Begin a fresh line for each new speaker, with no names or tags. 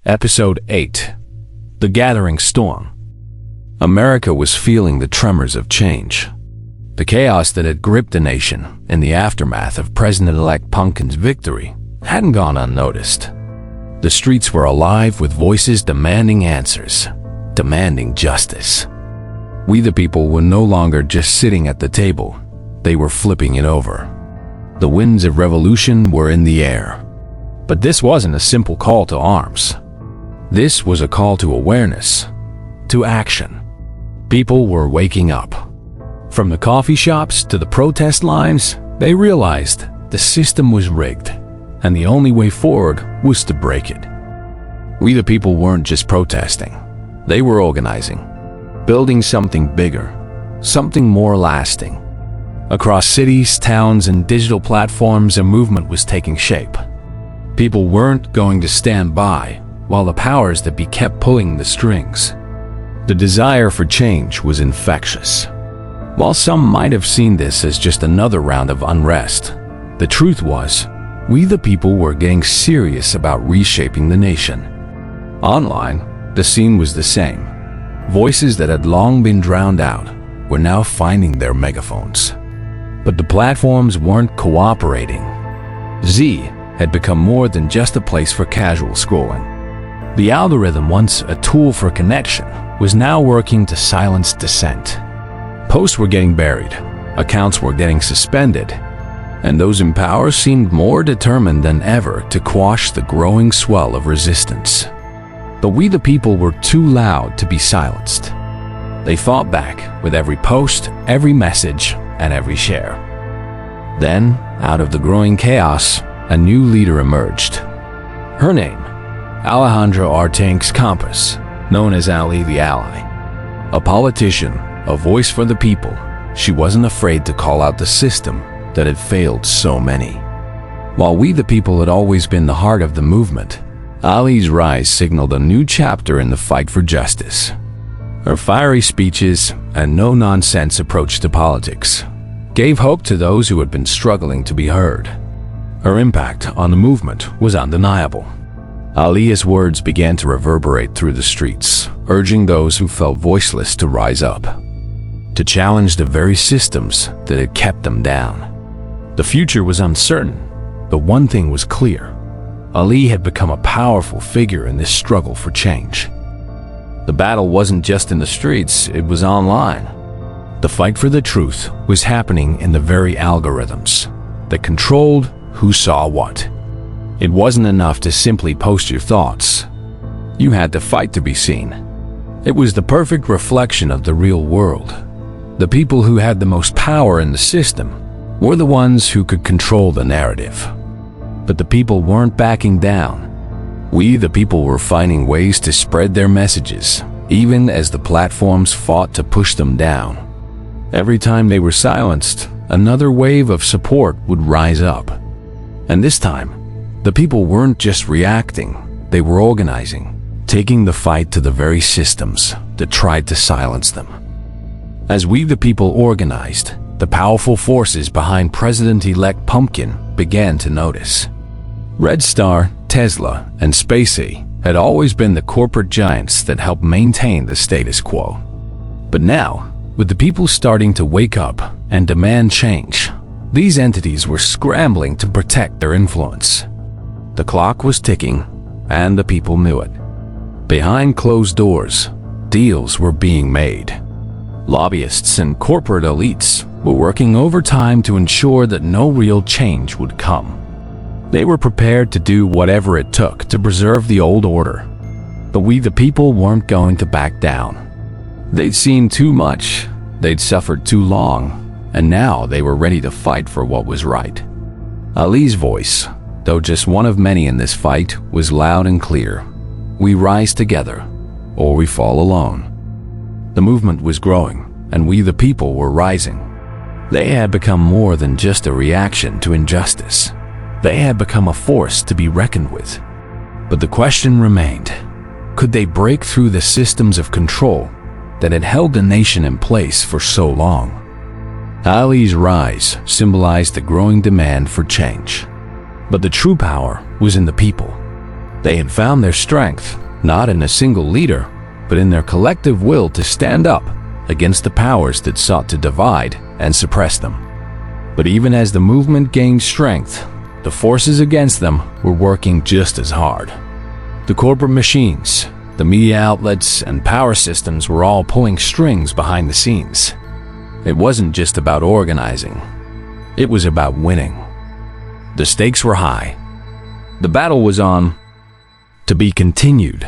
Episode 8. The Gathering Storm. America was feeling the tremors of change. The chaos that had gripped the nation in the aftermath of President-elect Pumpkin's victory hadn't gone unnoticed. The streets were alive with voices demanding answers, demanding justice. We the people were no longer just sitting at the table, they were flipping it over. The winds of revolution were in the air. But this wasn't a simple call to arms. This was a call to awareness, to action. People were waking up. From the coffee shops to the protest lines, they realized the system was rigged, and the only way forward was to break it. We the people weren't just protesting. They were organizing, building something bigger, something more lasting. Across cities, towns, and digital platforms, a movement was taking shape. People weren't going to stand by while the powers that be kept pulling the strings. The desire for change was infectious. While some might have seen this as just another round of unrest, the truth was, we the people were getting serious about reshaping the nation. Online, the scene was the same. Voices that had long been drowned out were now finding their megaphones. But the platforms weren't cooperating. Z had become more than just a place for casual scrolling. The algorithm, once a tool for connection, was now working to silence dissent. Posts were getting buried, accounts were getting suspended, and those in power seemed more determined than ever to quash the growing swell of resistance. But we the people were too loud to be silenced. They fought back with every post, every message, and every share. Then, out of the growing chaos, a new leader emerged. Her name, Alejandra Ortiz-Campos, known as Ahlee the Aly. A politician, a voice for the people, she wasn't afraid to call out the system that had failed so many. While we the people had always been the heart of the movement, Ahlee's rise signaled a new chapter in the fight for justice. Her fiery speeches and no-nonsense approach to politics gave hope to those who had been struggling to be heard. Her impact on the movement was undeniable. Ahlee's words began to reverberate through the streets, urging those who felt voiceless to rise up, to challenge the very systems that had kept them down. The future was uncertain, but one thing was clear. Ahlee had become a powerful figure in this struggle for change. The battle wasn't just in the streets, it was online. The fight for the truth was happening in the very algorithms that controlled who saw what. It wasn't enough to simply post your thoughts. You had to fight to be seen. It was the perfect reflection of the real world. The people who had the most power in the system were the ones who could control the narrative. But the people weren't backing down. We, the people, were finding ways to spread their messages, even as the platforms fought to push them down. Every time they were silenced, another wave of support would rise up. And this time, the people weren't just reacting, they were organizing, taking the fight to the very systems that tried to silence them. As we the people organized, the powerful forces behind President-elect Pumpkin began to notice. Red Star, Tesla, and SpaceX had always been the corporate giants that helped maintain the status quo. But now, with the people starting to wake up and demand change, these entities were scrambling to protect their influence. The clock was ticking, and the people knew it. Behind closed doors, deals were being made. Lobbyists and corporate elites were working overtime to ensure that no real change would come. They were prepared to do whatever it took to preserve the old order. But we the people weren't going to back down. They'd seen too much, they'd suffered too long, and now they were ready to fight for what was right. Ahlee's voice, though just one of many in this fight, was loud and clear. We rise together, or we fall alone. The movement was growing, and we the people were rising. They had become more than just a reaction to injustice. They had become a force to be reckoned with. But the question remained, could they break through the systems of control that had held the nation in place for so long? Ahlee's rise symbolized the growing demand for change. But the true power was in the people. They had found their strength, not in a single leader, but in their collective will to stand up against the powers that sought to divide and suppress them. But even as the movement gained strength, the forces against them were working just as hard. The corporate machines, the media outlets, and power systems were all pulling strings behind the scenes. It wasn't just about organizing. It was about winning. The stakes were high. The battle was on, to be continued.